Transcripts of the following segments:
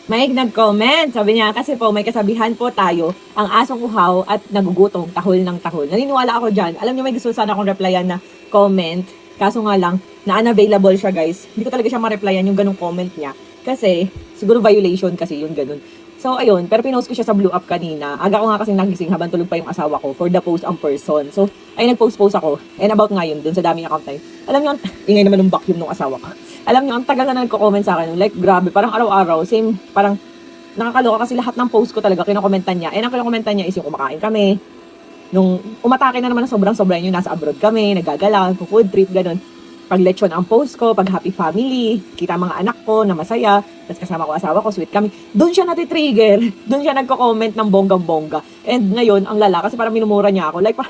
May nag-comment, sabi niya, kasi po may kasabihan po tayo, ang asong uhaw at nagugutom, tahol ng tahol. Naniniwala ako dyan. Alam niyo, may gusto sana akong replyan na comment. Kaso nga lang, na unavailable siya guys. Hindi ko talaga siya ma-replyan yung ganung comment niya. Kasi, siguro violation kasi yung ganun. So, ayun. Pero pinost ko siya sa Blue Up kanina. Aga ko nga kasi nagising habang tulog pa yung asawa ko for the post ang person. So, ay nag-post ako. And about ngayon, dun sa daming account na yun. Alam niyo, ingay naman yung vacuum ng asawa ko. Alam niyo, ang tagal na nagko-comment sa akin. Like, grabe. Parang araw-araw. Same, parang nakakaloka kasi lahat ng post ko talaga kinokomentan niya. And ang kinokomentan niya is yung kumakain kami. Nung umatake na naman na sobrang-sobra yung nasa abroad kami, nagagala, food trip, ganun. Pag lechon ang post ko, pag happy family, kita mga anak ko na masaya, tapos kasama ko asawa ko, sweet kami. Doon siya natitrigger. Doon siya nagko-comment ng bonggang-bongga. And ngayon, ang lala, kasi parang minumura niya ako. Like,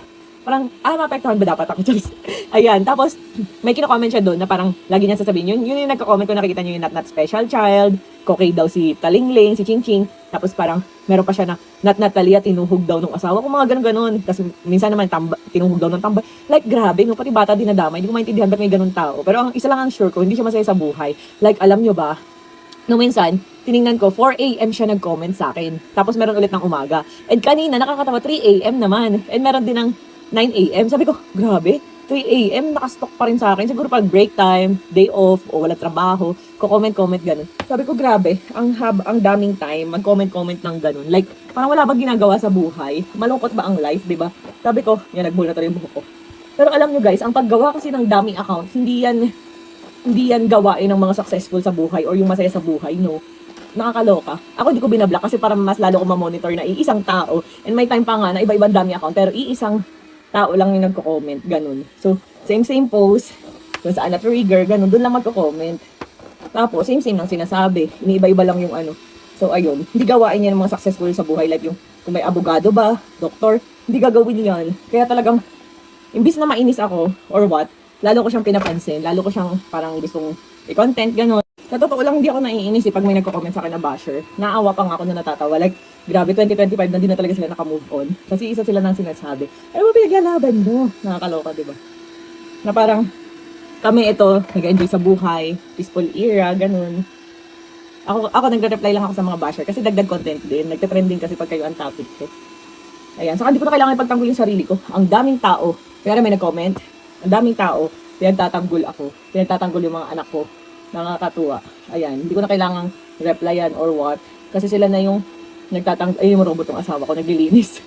parang, maapektuhan ba dapat ako? Ayan, tapos, may kino-comment siya doon na parang, lagi niya sasabihin, yun yung nagko-comment ko, nakikita niyo yung not special child, kokay daw si Talingling, si Chingching, tapos parang, meron pa siya na, not Natalia, tinuhog daw ng asawa ko, mga ganun-ganun. Tapos, minsan naman, tinuhog daw ng tambay. Like, grabe, no, pati bata dinadamay, hindi ko maintindihan ba't may ganun tao. Pero ang isa lang ang sure ko, hindi siya masaya sa buhay. Like, alam nyo ba, nung minsan, tiningnan ko, 4 a.m. siya nag-comment sa akin. Tapos meron ulit ng umaga. And kanina, nakakatawa, 3 a.m. naman. And meron din ng 9 a.m. Sabi ko, grabe, 3 a.m. nakastock pa rin sa akin. Siguro pag break time, day off, o wala trabaho, ko-comment, ganun. Sabi ko, grabe, ang daming time, mag-comment ng ganun. Like, parang wala bang ginagawa sa buhay? Malungkot ba ang life, di ba? Sabi ko, yan, nagmula na rin yung buhok ko. Pero alam nyo guys, ang paggawa kasi ng daming account, hindi yan gawain ng mga successful sa buhay or yung masaya sa buhay, no? Nakakaloka. Ako hindi ko binablock kasi para mas lalo ko ma-monitor na iisang tao. And may time pa nga na iba-ibang dami account, pero iisang tao lang yung nagko-comment, ganun. So, same post, kung saan na-trigger, ganun, doon lang magko-comment. Tapos, same lang sinasabi. Iniiba-iba lang yung ano. So, ayun. Hindi gawain yan ng mga successful sa buhay. Like yung, kung may abogado ba, doktor, hindi gagawin yan. Kaya talagang, imbis na mainis ako, or what, lalo ko siyang pinapansin, lalo ko siyang parang gustong i-content, gano'n. Sa totoo lang, hindi ako naiinis pag may nagko-comment sa akin na basher. Naawa pa nga ako na natatawa. Like, grabe, 2025 na din na talaga sila naka-move on. Kasi isa sila nang sinasabi, ano ba pinaglalaban mo? Nakakaloka, di ba? Na parang, kami ito, nag-enjoy sa buhay, peaceful era, gano'n. Ako nagre-reply lang ako sa mga basher kasi dagdag content din. Nagte-trending kasi pag kayo ang topic ko. Ayan, saka hindi ko na kailangan ipagtanggol yung sarili ko. Ang daming tao, kaya may nag-comment, ang daming tao, pinagtatanggol ako, pinagtatanggol yung mga anak ko. Nakakatuwa. Ayan, hindi ko na kailangang replyan or what. Kasi sila na yung nagtatanggol, ay yung robot ng asawa ko, naglilinis.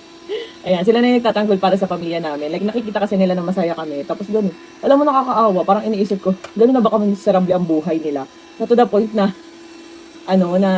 Ayan, sila na yung nagtatanggol para sa pamilya namin. Like, nakikita kasi nila na masaya kami. Tapos gano'n. Alam mo, nakakaawa. Parang iniisip ko, gano'n na ba kami miserable ang buhay nila? Na to the point na, na